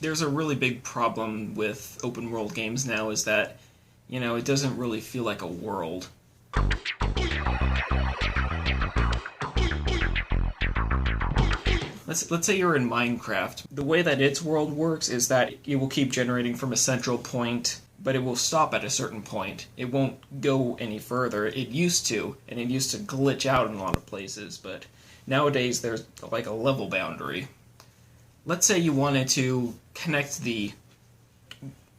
there's a really big problem with open world games now is that, it doesn't really feel like a world. Let's say you're in Minecraft. The way that its world works is that it will keep generating from a central point, but it will stop at a certain point. It won't go any further. It used to, and it used to glitch out in a lot of places, but nowadays there's like a level boundary. Let's say you wanted to connect the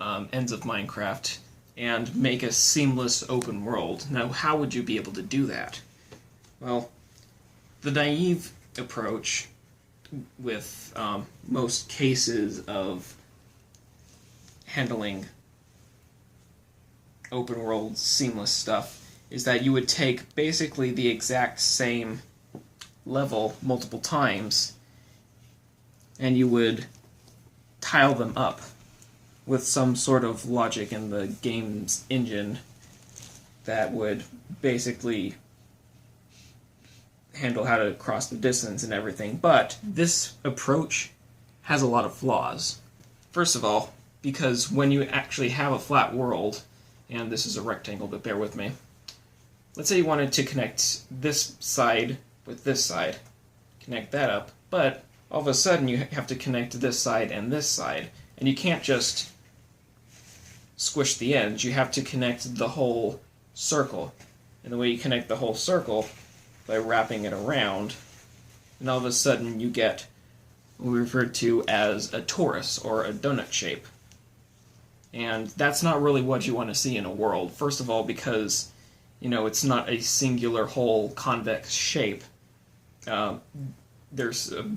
ends of Minecraft and make a seamless open world. Now, how would you be able to do that? Well, the naive approach with most cases of handling open world seamless stuff is that you would take basically the exact same level multiple times and you would tile them up with some sort of logic in the game's engine that would basically handle how to cross the distance and everything. But this approach has a lot of flaws. First of all, because when you actually have a flat world, and this is a rectangle, but bear with me. Let's say you wanted to connect this side with this side. Connect that up, but all of a sudden you have to connect this side, and you can't just squish the ends. You have to connect the whole circle. And the way you connect the whole circle, by wrapping it around, and all of a sudden you get what we refer to as a torus, or a donut shape. And that's not really what you want to see in a world. First of all, because, it's not a singular whole convex shape. There's a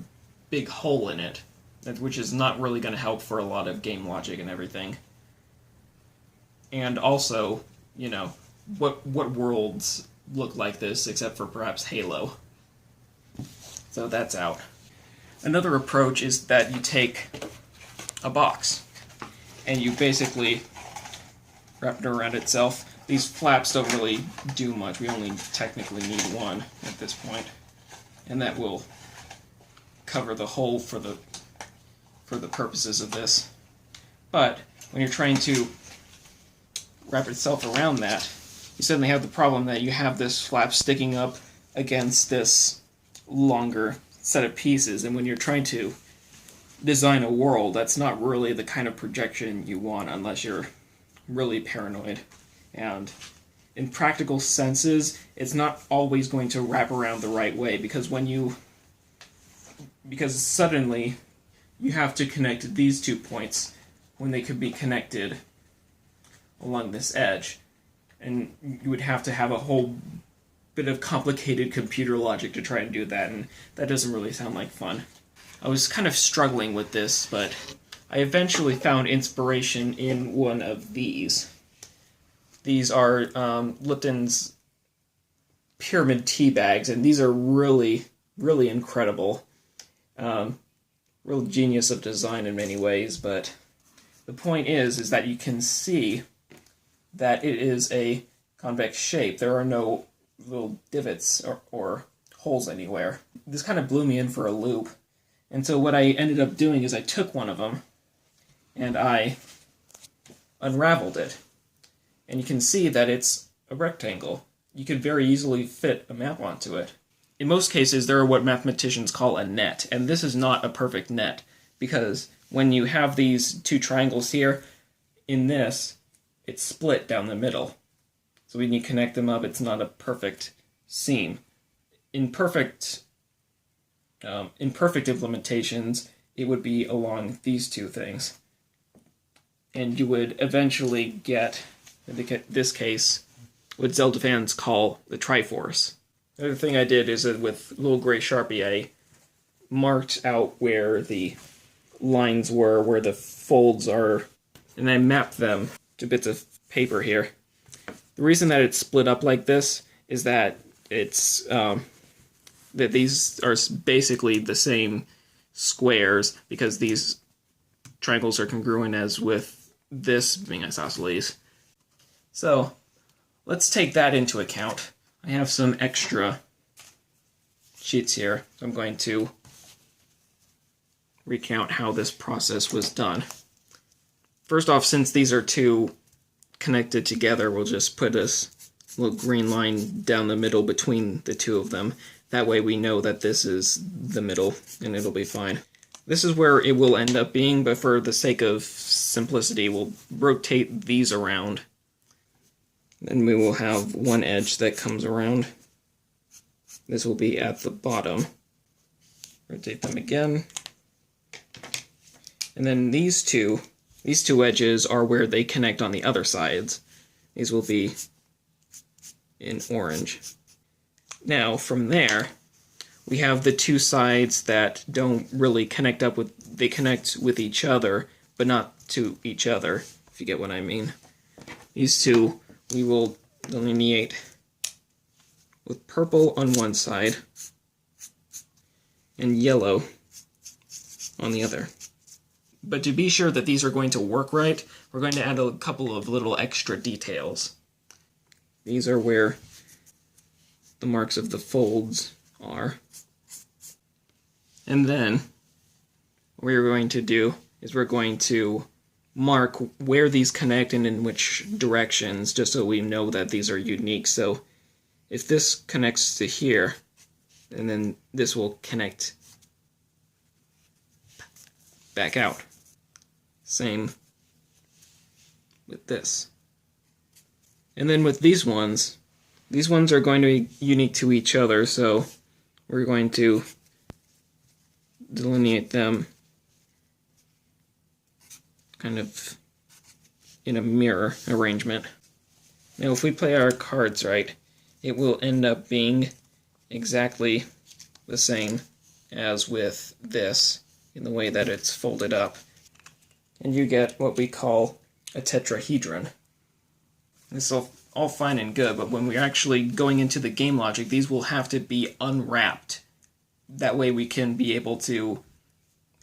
big hole in it, which is not really going to help for a lot of game logic and everything. And also, what worlds look like this, except for perhaps Halo. So that's out. Another approach is that you take a box, and you basically wrap it around itself. These flaps don't really do much. We only technically need one at this point, and that will cover the hole for the purposes of this. But when you're trying to wrap itself around that, you suddenly have the problem that you have this flap sticking up against this longer set of pieces, and when you're trying to design a world, that's not really the kind of projection you want unless you're really paranoid. And in practical senses, it's not always going to wrap around the right way, because suddenly you have to connect these 2 points when they could be connected along this edge. And you would have to have a whole bit of complicated computer logic to try and do that, and that doesn't really sound like fun. I was kind of struggling with this, but I eventually found inspiration in one of these. These are Lipton's pyramid tea bags, and these are really, really incredible. Real genius of design in many ways, but the point is that you can see that it is a convex shape. There are no little divots or holes anywhere. This kind of blew me in for a loop. And so what I ended up doing is I took one of them and I unraveled it. And you can see that it's a rectangle. You could very easily fit a map onto it. In most cases, there are what mathematicians call a net, and this is not a perfect net, because when you have these 2 triangles here, in this, it's split down the middle. So when you connect them up, it's not a perfect seam. In perfect implementations, it would be along these 2 things. And you would eventually get, in this case, what Zelda fans call the Triforce. The other thing I did is that with a little gray Sharpie, I marked out where the lines were, where the folds are, and I mapped them to bits of paper here. The reason that it's split up like this is that it's that these are basically the same squares, because these triangles are congruent as with this being isosceles. So let's take that into account. I have some extra sheets here, so I'm going to recount how this process was done. First off, since these are two connected together, we'll just put this little green line down the middle between the two of them. That way we know that this is the middle, and it'll be fine. This is where it will end up being, but for the sake of simplicity, we'll rotate these around. Then we will have one edge that comes around. This will be at the bottom. Rotate them again. And then these two edges are where they connect on the other sides. These will be in orange. Now, from there, we have the two sides that don't really connect up with, they connect with each other, but not to each other, if you get what I mean. These two, we will delineate with purple on one side and yellow on the other. But to be sure that these are going to work right, we're going to add a couple of little extra details. These are where the marks of the folds are. And then what we're going to do is we're going to mark where these connect and in which directions, just so we know that these are unique. So if this connects to here, and then this will connect back out. Same with this. And then with these ones are going to be unique to each other, so we're going to delineate them kind of in a mirror arrangement. Now if we play our cards right, it will end up being exactly the same as with this in the way that it's folded up. And you get what we call a tetrahedron. This is all fine and good, but when we're actually going into the game logic, these will have to be unwrapped. That way we can be able to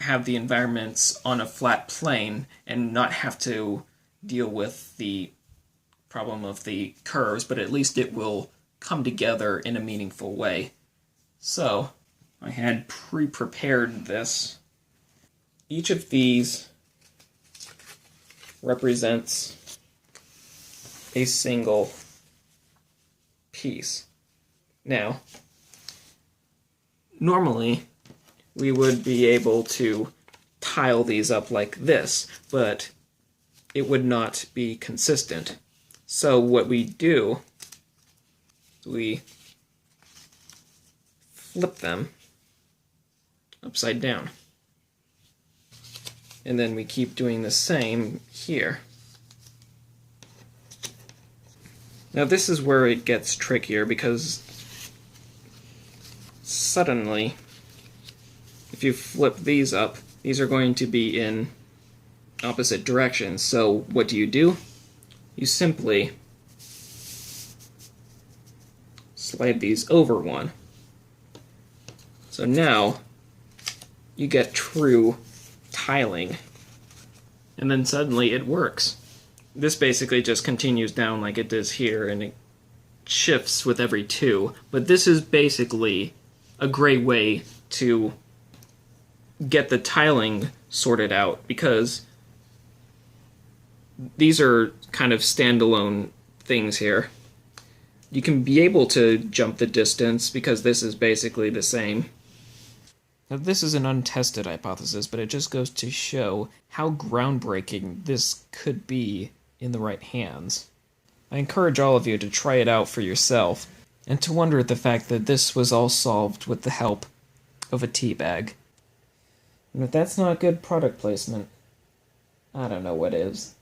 have the environments on a flat plane and not have to deal with the problem of the curves, but at least it will come together in a meaningful way. So, I had pre-prepared this. Each of these represents a single piece. Now, normally we would be able to tile these up like this, but it would not be consistent. So what we do, we flip them upside down. And then we keep doing the same here. Now this is where it gets trickier, because suddenly, if you flip these up, these are going to be in opposite directions. So what do? You simply slide these over one. So now you get true tiling, and then suddenly it works. This basically just continues down like it does here, and it shifts with every two, but this is basically a great way to get the tiling sorted out, because these are kind of standalone things here. You can be able to jump the distance because this is basically the same. Now this is an untested hypothesis, but it just goes to show how groundbreaking this could be in the right hands. I encourage all of you to try it out for yourself, and to wonder at the fact that this was all solved with the help of a tea bag. And if that's not good product placement, I don't know what is.